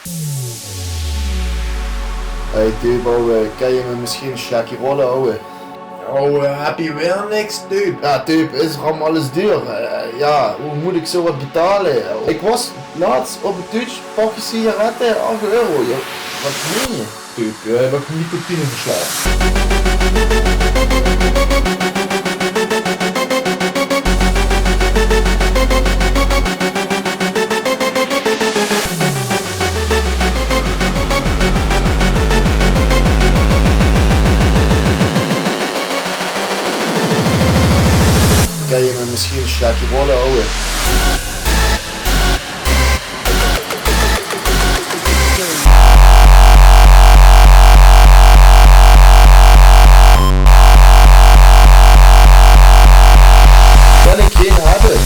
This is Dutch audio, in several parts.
Hey dude, ouwe, kan je me misschien een slakje rollen, ouwe? Heb je weer niks, dude? Ja, dude, is er allemaal alles duur? Ja, hoe moet ik zo wat betalen? Ik was laatst op het Dutch, pakje sigaretten, 8 euro. Ja, wat meen je? Dude, jij bent nicotineverslaafd. Kan je me misschien een slakje rollen, ouwe? Kan ik geen hebben?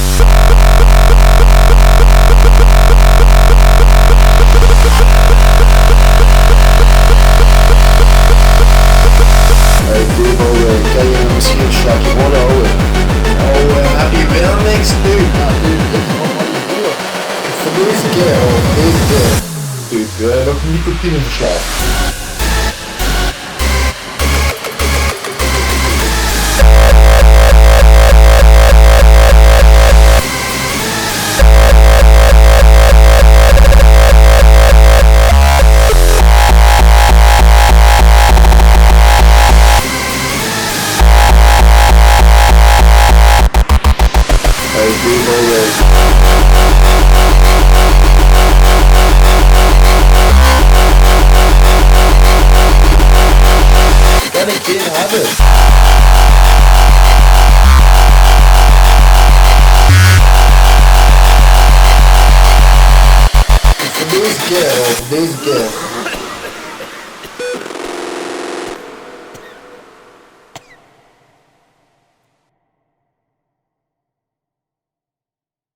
Hey dude, ouwe, kan je me misschien een slakje rollen, ouwe? Heb je weer niks, dude? Ja, dude, dit is allemaal alles duur. Voor deze keer, ouwe, deze keer. Dude, jij bent nicotineverslaafd. Hey dude, ouwe. Kan ik geen hebben? Voor deze keer, ouwe, voor deze keer.